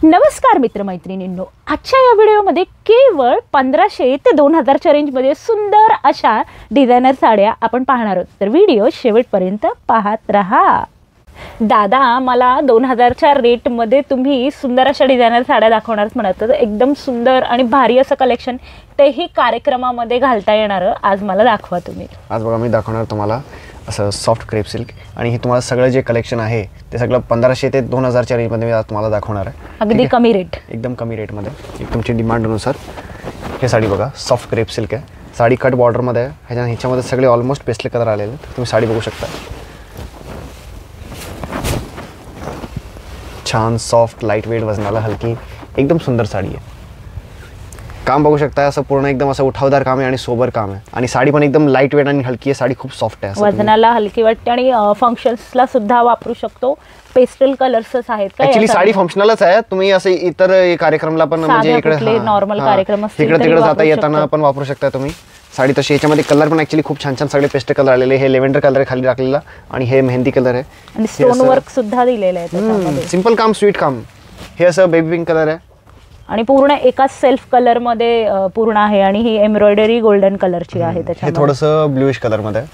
नमस्कार मित्रमैत्रिणींनो, आजच्या या व्हिडिओमध्ये केवळ 1500 ते 2000च्या रेंजमध्ये सुंदर अशा डिझायनर साड्या आपण पाहणार आहोत। तर व्हिडिओ शेवटपर्यंत पाहत रहा। दादा, मला 2000च्या रेटमध्ये तुम्ही सुंदर अशा डिझायनर साड्या दाखवणार म्हणत, तर एकदम सुंदर आणि भारी असं कलेक्शन, तेही कार्यक्रमामध्ये घालता येणार, आज मला दाखवा तुम्ही। आज बघा मी दाखवणार तुम्हाला असं सॉफ्ट क्रेप सिल्क, आणि हे तुम्हाला सगळं जे कलेक्शन आहे ते सगळं 1500 ते 2000च्या रेंजमध्ये मी आज तुम्हाला दाखवणार आहे। अगदी कमी रेट, एकदम कमी रेटमध्ये, एक तुमची डिमांडनुसार। हे साडी बघा सॉफ्ट क्रेप सिल्क आहे, साडी कट बॉर्डरमध्ये आहे, ह्याच्यामध्ये सगळे ऑलमोस्ट पेस्टल कलर आलेले आहेत। तुम्ही साडी बघू शकता, छान सॉफ्ट लाईट वेट, वजनाला हलकी, एकदम सुंदर साडी आहे। काम बघू शकता, असं पूर्ण एकदम असं उठावदार काम आहे आणि सोबर काम आहे, आणि साडी पण एकदम लाईट वेट आणि हलकी आहे, साडी खूप सॉफ्ट आहे, वजनाला हलकी वाटते आणि फंक्शन्सला सुद्धा वापरू शकतो। पेस्टल कलर्सच आहेत का? ऍक्च्युअली साडी फंक्शनलच आहे, तुम्ही असे इतर कार्यक्रमला पण म्हणजे इकडे नॉर्मल कार्यक्रम असतील इकडे तिकडे जाता येताना पण वापरू शकता तुम्ही साडी तशी। याच्यामध्ये कलर पण ऍक्च्युली खूप छान छान सगळे पेस्टल कलर आलेले, हे लेव्हेंडर कलर आहे खाली टाकलेला, आणि हे मेहंदी कलर आहे, आणि स्टोन वर्क सुद्धा दिलेलं आहे त्याच्यामध्ये, सिंपल काम, स्वीट काम। हे असं बेबी पिंक कलर आहे, आणि पूर्ण एकाच सेल्फ कलर मध्ये पूर्ण आहे, आणि ही एम्ब्रॉयडरी गोल्डन कलरची आहे त्याच्यामध्ये। हे थोडंसं ब्लूइश कलर मध्ये आहे,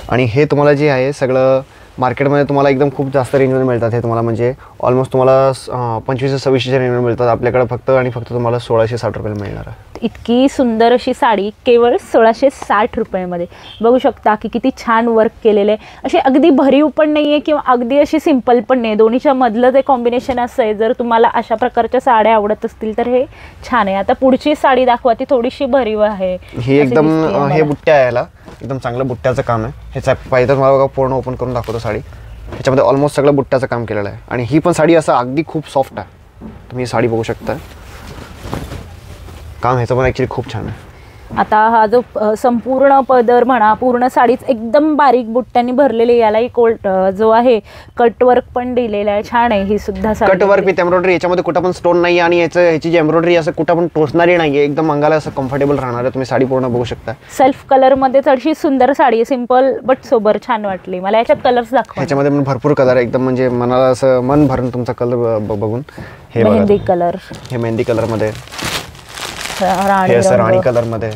आणि हे तुम्हाला जे आहे सगळं मार्केटमध्ये तुम्हाला एकदम खूप जास्त रेंजमध्ये मिळतात। हे तुम्हाला म्हणजे ऑलमोस्ट तुम्हाला 25-26च्या रेंजमध्ये मिळतात, आपल्याकडे फक्त आणि फक्त तुम्हाला 1660 रुपयाला मिळणार आहे। इतकी सुंदर अशी साडी केवळ 1660 रुपयामध्ये बघू शकता की किती छान वर्क केलेले आहे। अशी अगदी भरीव पण नाही आहे किंवा अगदी अशी सिंपल पण नाही, दोन्हीच्या मधलं ते कॉम्बिनेशन असं आहे। जर तुम्हाला अशा प्रकारच्या साड्या आवडत असतील तर हे छान आहे। आता पुढची साडी दाखवा, ती थोडीशी भरीव आहे, ही एकदम हे बुट्ट्या आहे, याला एकदम चांगलं बुट्ट्याचं काम आहे। ह्याचा पाहिजे तुम्हाला बघा, पूर्ण ओपन करून दाखवतो साडी, ह्याच्यामध्ये ऑलमोस्ट सगळं बुट्ट्याचं काम केलेलं आहे, आणि ही पण साडी असं अगदी खूप सॉफ्ट आहे। तुम्ही साडी बघू शकता, काम ह्याचं पण ॲक्च्युली खूप छान आहे। आता हा जो संपूर्ण पदर म्हणा, पूर्ण साडीच एकदम बारीक बुट्ट्यांनी भरलेली, यालाही कोट जो आहे कट वर्क पण दिलेला आहे, छान आहे ही सुद्धा sari. Cut work with embroidery, याच्यामध्ये कुठं पण स्टोन नाही, आणि ह्याची जी एम्ब्रॉयडरी असं कुठं पण टोचणारी नाही आहे, एकदम अंगाला असं कम्फर्टेबल राहणार आहे। तुम्ही साडी पूर्ण बघू शकता, सेल्फ कलर मध्ये थोडीशी सुंदर साडी आहे, सिंपल बट सोबर, छान वाटली मला। याच्यात कलर्स दाखवा, ह्याच्यामध्ये पण भरपूर कलर आहे, एकदम म्हणजे मनाला असं मन भरून तुमचा कलर बघून। हे मेहंदी कलर, हे मेहंदी कलर मध्ये, राणी कलर मध्ये,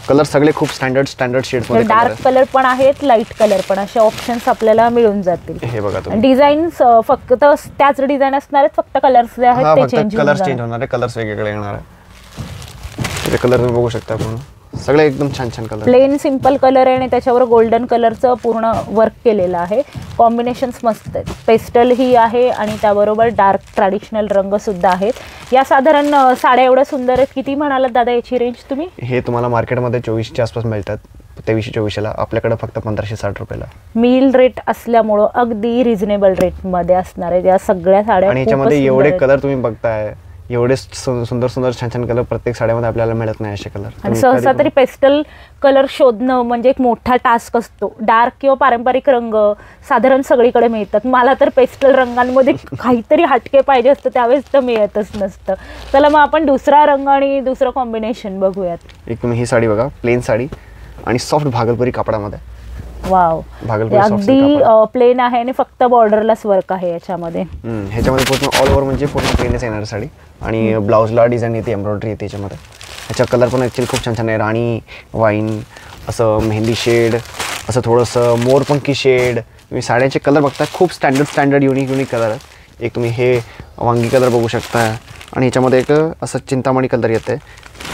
कलर सगळे खूप स्टँडर्ड शेड्स मध्ये, डार्क कलर पण आहेत, लाईट कलर पण, असे ऑप्शन्स आपल्याला मिळून जातील। हे बघा तुम्ही, डिझाईन्स फक्त त्याच डिझाईन असणार आहेत, फक्त कलर्स जे आहेत ते चेंज होणार आहे, कलर्स वेगवेगळे येणार आहे। ते कलर तुम्ही बघू शकता, पूर्ण सगळे एकदम छान छान कलर, प्लेन सिंपल कलर आहे, आणि त्याच्यावर गोल्डन कलरचं पूर्ण वर्क केलेलं आहे। कॉम्बिनेशन्स मस्त आहेत, पेस्टल ही आहे आणि त्याबरोबर डार्क ट्रॅडिशनल रंग सुद्धा आहेत। या साधारण साड्या एवढ्या सुंदर आहेत, किती म्हणालात दादा याची रेंज तुम्ही? हे तुम्हाला मार्केटमध्ये 24च्या आसपास मिळतात, 2300-2400ला, आपल्याकडे फक्त 1560 रुपयाला। मील रेट असल्यामुळं अगदी रिझनेबल रेटमध्ये असणार आहे या सगळ्या साड्या, आणि याच्यामध्ये एवढे कलर तुम्ही बघताय, एवढे सुंदर सुंदर छान छान कलर प्रत्येक साड्यामध्ये आपल्याला मिळत नाही असे कलर, आणि सहसा तरी पेस्टल कलर शोधणं म्हणजे एक मोठा टास्क असतो। डार्क किंवा पारंपरिक रंग साधारण सगळीकडे मिळतात, मला तर पेस्टल रंगांमध्ये काहीतरी हटके पाहिजे असतं, त्यावेळेस तर मिळतच नसतं। चला मग आपण दुसरा रंग आणि दुसरं कॉम्बिनेशन बघूयात। एक तुम्ही ही साडी बघा, प्लेन साडी आणि सॉफ्ट भागलपुरी कापडामध्ये, वाव, अगदी प्लेन आहे आणि फक्त बॉर्डरलाच वर्क आहे याच्यामध्ये। ह्याच्यामध्ये पूर्ण ऑल ओव्हर म्हणजे पूर्ण प्लेनच येणार साडी, आणि ब्लाउजला डिझाईन येते, एम्ब्रॉयडरी येते याच्यामध्ये। ह्याचा कलर पण ॲक्च्युली खूप छान छान आहे, राणी वाईन, असं मेहंदी शेड, असं थोडंसं मोरपंखी शेड। तुम्ही साड्यांचे कलर बघता, खूप स्टँडर्ड युनिक कलर आहेत। एक तुम्ही हे वांगी कलर बघू शकता, आणि ह्याच्यामध्ये एक असं चिंतामणी कलर येते,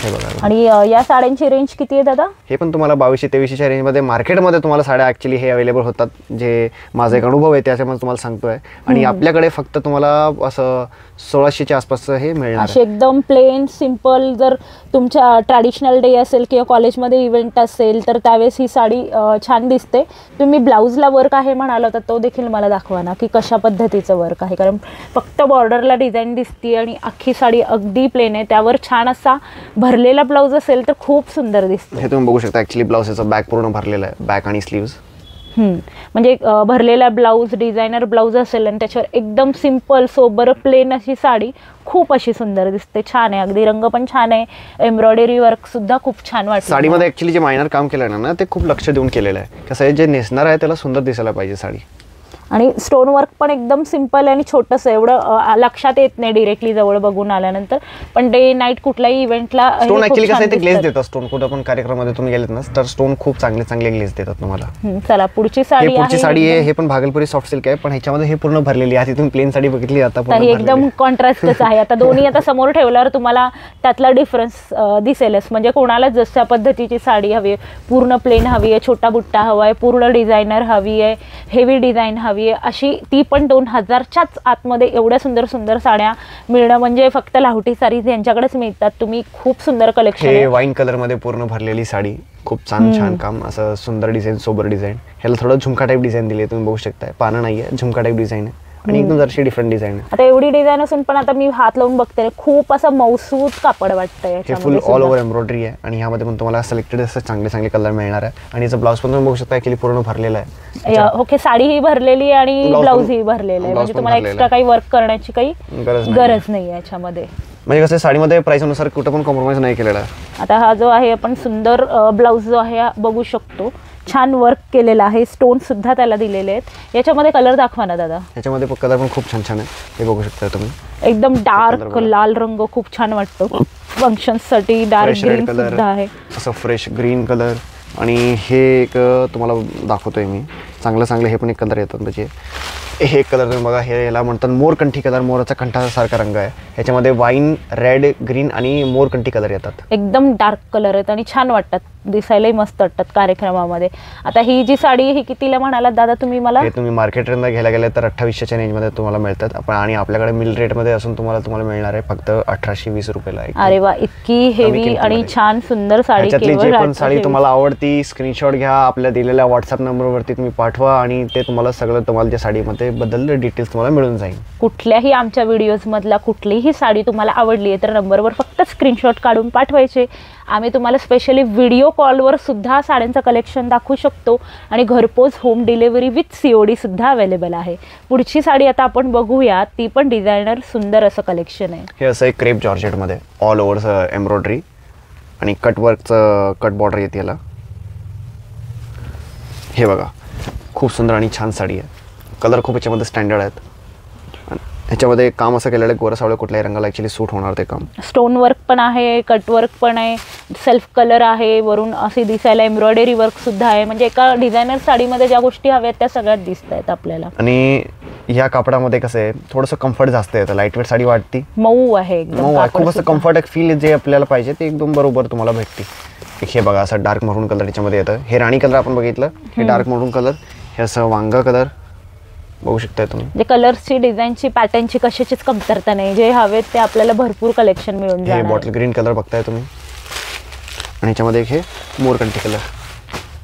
हे बघा। आणि या साड्यांची रेंज किती आहे दादा? हे पण तुम्हाला 2200-2300च्या रेंजमध्ये मार्केटमध्ये तुम्हाला साड्या ॲक्च्युली हे अवेलेबल होतात, जे माझा एक अनुभव आहे त्याच्यामध्ये तुम्हाला सांगतोय, आणि आपल्याकडे फक्त तुम्हाला असं 1600च्या आसपासचं हे मिळणार आहे। एकदम प्लेन सिंपल, जर तुमच्या ट्रॅडिशनल डे असेल किंवा कॉलेजमध्ये इव्हेंट असेल तर त्यावेळेस ही साडी छान दिसते। तुम्ही ब्लाऊजला वर्क आहे म्हणाला तर तो देखील मला दाखवा ना, की कशा पद्धतीचं वर्क आहे, कारण फक्त बॉर्डरला डिझाईन दिसते आणि अख्खी साडी अगदी प्लेन आहे, त्यावर छान असा भरलेला ब्लाऊज असेल तर खूप सुंदर दिसते। हे तुम्ही बघू शकता, ॲक्च्युली ब्लाऊजचा बॅक पूर्ण भरलेला आहे, बॅक आणि स्लीव्ज, म्हणजे भरलेला ब्लाऊज, डिझायनर ब्लाऊज असेल आणि त्याच्यावर एकदम सिंपल सोबर प्लेन अशी साडी खूप अशी सुंदर दिसते, छान आहे, अगदी रंग पण छान आहे, एम्ब्रॉयडरी वर्क सुद्धा खूप छान वाटतं साडीमध्ये। ॲक्च्युली जे मायनर काम केलं ना ते खूप लक्ष देऊन केलेलं आहे, कसं आहे जे नेसणार आहे त्याला सुंदर दिसायला पाहिजे साडी, आणि स्टोन वर्क पण एकदम सिम्पल आणि छोटंसं, एवढं लक्षात येत नाही डिरेक्टली जवळ बघून आल्यानंतर, पण डे नाईट कुठल्याही इव्हेंटला स्टोन ऍक्च्युअली कसं आहे ते ग्लेज देतात. स्टोन कुठं पण कार्यक्रमामध्ये तुम्ही गेलेत ना तर स्टोन खूप चांगले ग्लेज देतात तुम्हाला. चला पुढची साडी आहे. हे पण भागलपुरी सॉफ्ट सिल्क आहे, पण ह्याच्यामध्ये हे पूर्ण भरलेली आहे. तुम्ही प्लेन साडी बघितली आता ही एकदम कॉन्ट्रास्टच आहे. आता दोन्ही आता समोर ठेवल्यावर तुम्हाला त्यातला डिफरन्स दिसेलच. म्हणजे कोणाला जशा पद्धतीची साडी हवी आहे, पूर्ण प्लेन हवी आहे, छोटा बुट्टा हवा आहे, पूर्ण डिझायनर हवी आहे, हेवी डिझाईन हवी आहे, अशी ती पण 2000च्याच आतमध्ये एवढ्या सुंदर सुंदर साड्या मिळणं म्हणजे फक्त लाहोटी साडीज यांच्याकडेच मिळतात. तुम्ही खूप सुंदर कलेक्शन. हे वाईन कलर मध्ये पूर्ण भरलेली साडी, खूप छान काम, असं सुंदर डिझाईन, सोबर डिझाईन. ह्याला थोडं झुमका टाईप डिझाईन दिली, तुम्ही बघू शकताय. पानं नाहीये, झुमका टाईप डिझाईन आहे आणि एकदम जरशी डिफरंट डिझाईन आहे. आता एवढी डिझाईन असून पण आता मी हात लावून बघते, खूप असं मौसूद कापड वाटतंय. हे फुल ऑल ओव्हर एम्ब्रॉयडरी आहे आणि ह्यामध्ये पण तुम्हाला सिलेक्टेड असं चांगले कलर मिळणार आहे. आणि याचं ब्लाऊज पण तुम्ही बघू शकता ऍक्च्युअली पूर्ण भरलेला आहे. ओके, साडी ही भरलेली आहे आणि ब्लाऊज ही भरलेला आहे, म्हणजे तुम्हाला एक्स्ट्रा काही वर्क करण्याची काही गरज नाही आहे याच्यामध्ये. म्हणजे कसं साडीमध्ये प्राइसनुसार कुठं पण कॉम्प्रोमाइज नाही केलेला आहे. आता हा जो आहे आपण सुंदर ब्लाऊज जो आहे बघू शकतो, छान वर्क केलेला आहे, स्टोन सुद्धा त्याला दिलेले आहेत. याच्यामध्ये कलर दाखवा ना दादा. याच्यामध्ये कलर पण खूप छान आहे, हे बघू शकता तुम्ही. एकदम डार्क लाल रंग खूप छान वाटतो फंक्शनसाठी. डार्क ग्रीन सुद्धा आहे, असं फ्रेश ग्रीन कलर. आणि हे एक तुम्हाला दाखवतोय मी, चांगलं हे पण एक कलर येतात त्याचे. हे एक कलर तुम्ही बघा, हे याला म्हणतात मोरकंठी कलर, मोराचा कंठासारखा रंग आहे. ह्याच्यामध्ये वाईन, रेड, ग्रीन आणि मोरकंठी कलर येतात. एकदम डार्क कलर आहेत आणि छान वाटतात, दिसायलाही मस्त वाटतात कार्यक्रमामध्ये. आता ही जी साडी ही कितीला म्हणालात दादा तुम्ही मला? हे तुम्ही मार्केटमध्ये घ्यायला गेले तर 2800च्या रेंजमध्ये तुम्हाला मिळतात. आपण आणि आपल्याकडे मिल रेटमध्ये असून तुम्हाला मिळणार आहे फक्त 1820 रुपयाला. अरे वा, इतकी हेवी आणि छान सुंदर साडी. जे पण साडी तुम्हाला आवडती स्क्रीनशॉट घ्या, आपल्या दिलेल्या व्हॉट्सअप नंबरवरती तुम्ही पाठवा आणि ते तुम्हाला सगळं तुम्हाला त्या साडीमध्ये बद्दल डिटेल्स तुम्हाला मिळून जाईल. कुठल्याही आमच्या व्हिडिओज मधला कुठलीही साडी तुम्हाला आवडली आहे तर नंबरवर फक्त स्क्रीनशॉट काढून पाठवायचे. आम्ही तुम्हाला स्पेशली व्हिडिओ कॉलवर सुद्धा साड्यांचं कलेक्शन दाखवू शकतो आणि घरपोच होम डिलिव्हरी विथ COD सुद्धा अवेलेबल आहे. पुढची साडी आता आपण बघूया, ती पण डिझायनर सुंदर असं कलेक्शन आहे. हे असं एक क्रेप जॉर्जेटमध्ये ऑल ओव्हर एम्ब्रॉयडरी आणि कट बॉर्डर येते याला. हे बघा, खूप सुंदर आणि छान साडी आहे. कलर खूप याच्यामध्ये स्टँडर्ड आहेत. ह्याच्यामध्ये काम असं केलेलं आहे, गोरा सावळ्या कुठल्याही रंगाला ॲक्च्युली सूट होणार ते काम. स्टोन वर्क पण आहे, कट वर्क पण आहे, सेल्फ कलर आहे, वरून असे दिसायला एम्ब्रॉयडरी वर्क सुद्धा आहे. म्हणजे एका डिझायनर साडीमध्ये ज्या गोष्टी हव्यात त्या सगळ्यात दिसत आहेत आपल्याला. आणि ह्या कापडामध्ये कसं आहे, थोडंसं कम्फर्ट जास्त येतं. लाईटवेट साडी वाटते, मऊ आहे एकदम, खूप असं कम्फर्ट फील जे आपल्याला पाहिजे ते एकदम बरोबर तुम्हाला भेटते. हे बघा, असं डार्क मरून कलर याच्यामध्ये येतं. हे राणी कलर आपण बघितलं, हे डार्क मरून कलर. हे असं वांगा कलर बघू शकताय तुम्ही. जे कलर्सची, डिझाईनची, पॅटर्नची कशाचीच कमतरता नाही. जे हवेत ते आपल्याला भरपूर कलेक्शन मिळून जाणार. हे बॉटल ग्रीन कलर बघताय तुम्ही आणि ह्याच्यामध्ये हे मोरकंठी कलर.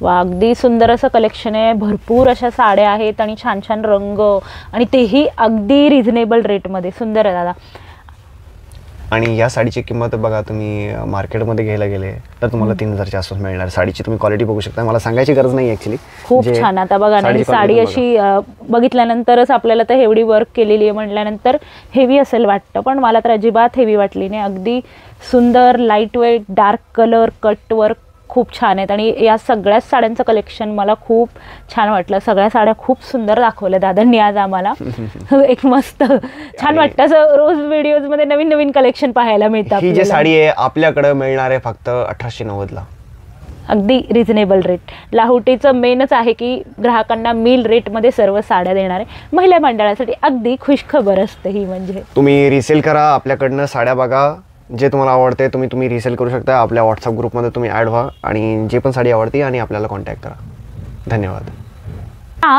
वा, अगदी सुंदर असं कलेक्शन आहे. भरपूर अशा साड्या आहेत आणि छान छान रंग, आणि तेही अगदी रिझनेबल रेटमध्ये. सुंदर आहे दादा. आणि या साडीची किंमत बघा, तुम्ही मार्केटमध्ये घ्यायला गेले तर तुम्हाला 3000च्या आसपास मिळणार. साडीची तुम्ही क्वालिटी बघू शकता, मला सांगायची गरज नाही ॲक्च्युली. खूप छान. आता बघा ना, ही साडी अशी बघितल्यानंतरच आपल्याला तर हेवी वर्क केलेली आहे म्हटल्यानंतर हेवी असेल वाटतं, पण मला तर अजिबात हेवी वाटली नाही. अगदी सुंदर, light weight, dark colour, cut work खूप छान आहेत. आणि या सगळ्याच साड्यांचं कलेक्शन मला खूप छान वाटलं. सगळ्या साड्या खूप सुंदर दाखवल्या दादांनी आज आम्हाला. एक मस्त छान वाटतं, असं रोज व्हिडिओजमध्ये नवीन नवीन कलेक्शन पाहायला मिळतं. ही जी साडी आहे आपल्याकडे मिळणार आहे फक्त 1890ला. अगदी रिझनेबल रेट. लाहोटीचं मेनच आहे की ग्राहकांना मिल रेटमध्ये सर्व साड्या देणार आहे. महिला मंडळासाठी अगदी खुशखबर असते ही. म्हणजे तुम्ही रिसेल करा, आपल्याकडनं साड्या बघा, जे तुम्हाला आवडते तुम्ही रिसेल करू शकता. आपल्या व्हॉट्सअप ग्रुपमध्ये तुम्ही ॲड व्हा आणि जे पण साडी आवडते आणि आपल्याला कॉन्टॅक्ट करा. धन्यवाद.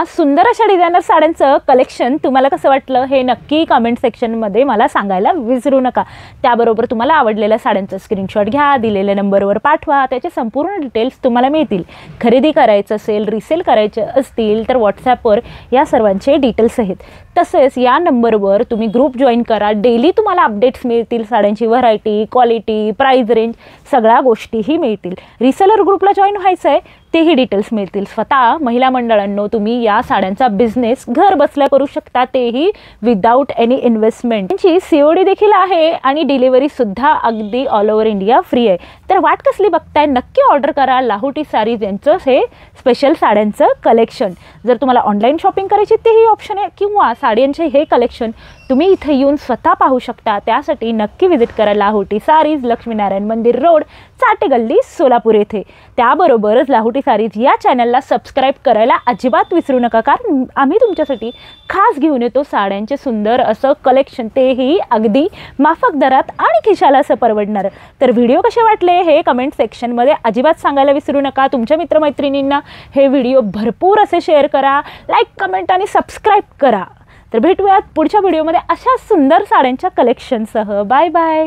सुंदर अशा डिझायनर साड्यांचं कलेक्शन तुम्हाला कसं वाटलं हे नक्की कमेंट सेक्शनमध्ये मला सांगायला विसरू नका. त्याबरोबर तुम्हाला आवडलेल्या साड्यांचं स्क्रीनशॉट घ्या, दिलेल्या नंबरवर पाठवा. त्याचे संपूर्ण डिटेल्स तुम्हाला मिळतील. खरेदी करायचं असेल, रिसेल करायचे असतील तर व्हॉट्सॲपवर या सर्वांचे डिटेल्स आहेत. तसेच या नंबरवर तुम्ही ग्रुप जॉईन करा. डेली तुम्हाला अपडेट्स मिळतील, साड्यांची व्हरायटी, क्वालिटी, प्राइस रेंज सगळ्या गोष्टीही मिळतील. रिसेलर ग्रुपला जॉईन व्हायचं आहे तेही डिटेल्स मिळतील. स्वतः महिला मंडळांनो तुम्ही या साड्यांचा बिझनेस घर बसल्या करू शकता, तेही विदाऊट एनी इन्व्हेस्टमेंट. त्यांची COD देखील आहे आणि डिलिव्हरीसुद्धा अगदी ऑल ओव्हर इंडिया फ्री आहे. तर वाट कसली बघताय, नक्की ऑर्डर करा लाहोटी सारीज यांचं हे स्पेशल साड्यांचं कलेक्शन. जर तुम्हाला ऑनलाईन शॉपिंग करायची तेही ऑप्शन आहे, किंवा साड्यांचे हे कलेक्शन तुम्ही इथे येऊन स्वतः पाहू शकता. त्यासाठी नक्की व्हिजिट करा लाहोटी सारीज, लक्ष्मीनारायण मंदिर रोड, चाटे गल्ली, सोलापूर येथे. त्याबरोबरच लाहोटी सारीज या चॅनलला सबस्क्राईब करायला अजिबात विसरू नका, कारण आम्ही तुमच्यासाठी खास घेऊन येतो साड्यांचे सुंदर असं कलेक्शन, तेही अगदी माफक दरात आणि खिशाला असं परवडणार. तर व्हिडिओ कसे वाटले हे कमेंट सेक्शनमध्ये अजिबात सांगायला विसरू नका. तुमच्या मित्रमैत्रिणींना हे व्हिडिओ भरपूर असे शेअर करा, लाईक, कमेंट आणि सबस्क्राईब करा. तर भेटूयात पुढच्या व्हिडिओमध्ये अशा सुंदर साड्यांच्या कलेक्शनसह. Bye bye.